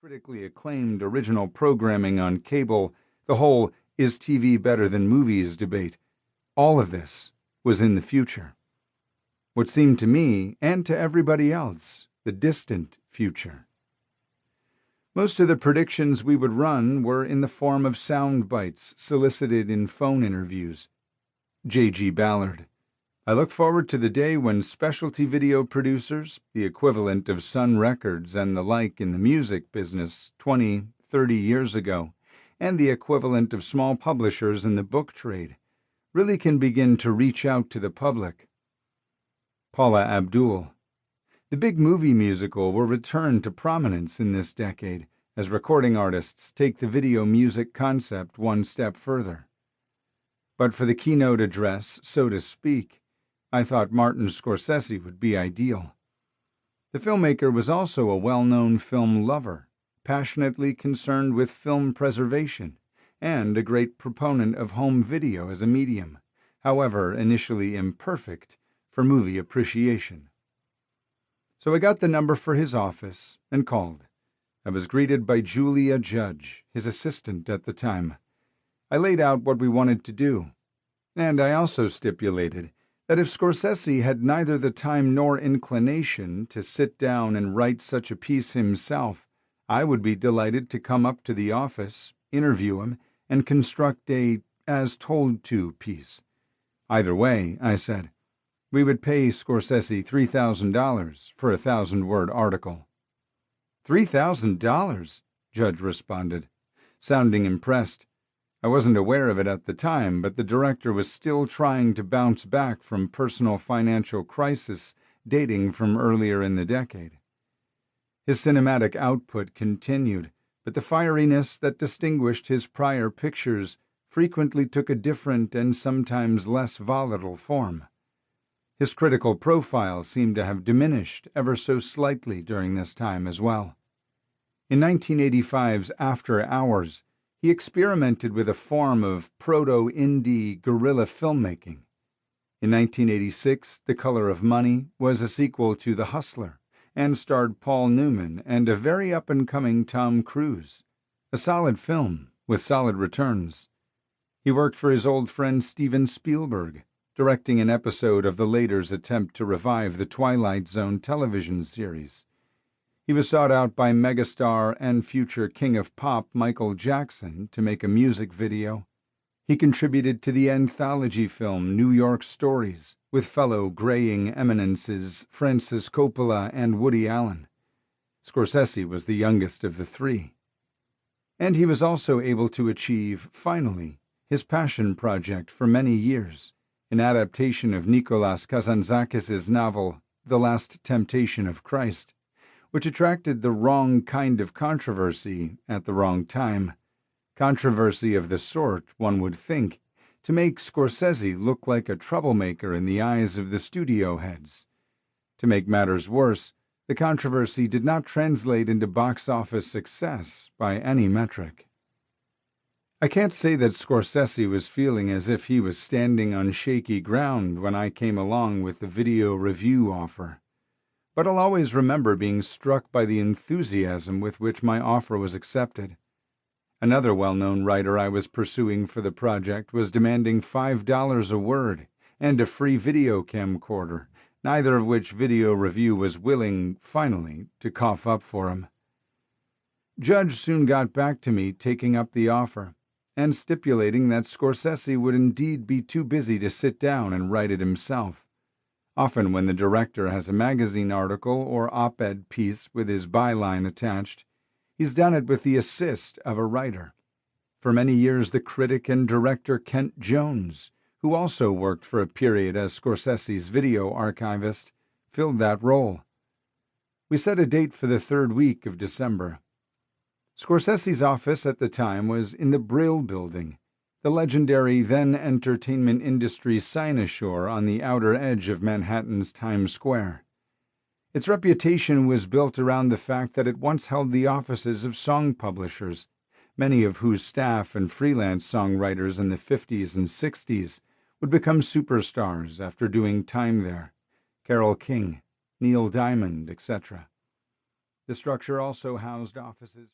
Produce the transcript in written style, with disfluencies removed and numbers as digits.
critically acclaimed original programming on cable, the whole "is TV better than movies" debate, all of this was in the future. What seemed to me, and to everybody else, the distant future. Most of the predictions we would run were in the form of sound bites solicited in phone interviews. J.G. Ballard. I look forward to the day when specialty video producers, the equivalent of Sun Records and the like in the music business 20, 30 years ago, and the equivalent of small publishers in the book trade, really can begin to reach out to the public. Paula Abdul. The big movie musical will return to prominence in this decade as recording artists take the video music concept one step further. But for the keynote address, so to speak, I thought Martin Scorsese would be ideal. The filmmaker was also a well-known film lover, passionately concerned with film preservation, and a great proponent of home video as a medium, however initially imperfect, for movie appreciation. So I got the number for his office and called. I was greeted by Julia Judge, his assistant at the time. I laid out what we wanted to do, and I also stipulated that if Scorsese had neither the time nor inclination to sit down and write such a piece himself, I would be delighted to come up to the office, interview him, and construct a as-told-to piece. Either way, I said, we would pay Scorsese $3,000 for a 1,000-word article. $3,000? Judge responded, sounding impressed. I wasn't aware of it at the time, but the director was still trying to bounce back from personal financial crisis dating from earlier in the decade. His cinematic output continued, but the fieriness that distinguished his prior pictures frequently took a different and sometimes less volatile form. His critical profile seemed to have diminished ever so slightly during this time as well. In 1985's After Hours, he experimented with a form of proto-indie guerrilla filmmaking. In 1986, The Color of Money was a sequel to The Hustler and starred Paul Newman and a very up-and-coming Tom Cruise. A solid film with solid returns. He worked for his old friend Steven Spielberg, directing an episode of the later's attempt to revive the Twilight Zone television series. He was sought out by megastar and future king of pop Michael Jackson to make a music video. He contributed to the anthology film New York Stories with fellow graying eminences Francis Coppola and Woody Allen. Scorsese was the youngest of the three. And he was also able to achieve, finally, his passion project for many years, an adaptation of Nicholas Kazantzakis' novel The Last Temptation of Christ, which attracted the wrong kind of controversy at the wrong time. Controversy of the sort, one would think, to make Scorsese look like a troublemaker in the eyes of the studio heads. To make matters worse, the controversy did not translate into box office success by any metric. I can't say that Scorsese was feeling as if he was standing on shaky ground when I came along with the video review offer. But I'll always remember being struck by the enthusiasm with which my offer was accepted. Another well-known writer I was pursuing for the project was demanding $5 a word and a free video camcorder, neither of which Video Review was willing, finally, to cough up for him. Judge soon got back to me, taking up the offer, and stipulating that Scorsese would indeed be too busy to sit down and write it himself. Often when the director has a magazine article or op-ed piece with his byline attached, he's done it with the assist of a writer. For many years, the critic and director Kent Jones, who also worked for a period as Scorsese's video archivist, filled that role. We set a date for the third week of December. Scorsese's office at the time was in the Brill Building, the legendary then-entertainment industry cynosure on the outer edge of Manhattan's Times Square. Its reputation was built around the fact that it once held the offices of song publishers, many of whose staff and freelance songwriters in the 50s and 60s would become superstars after doing time there. Carole King, Neil Diamond, etc. The structure also housed offices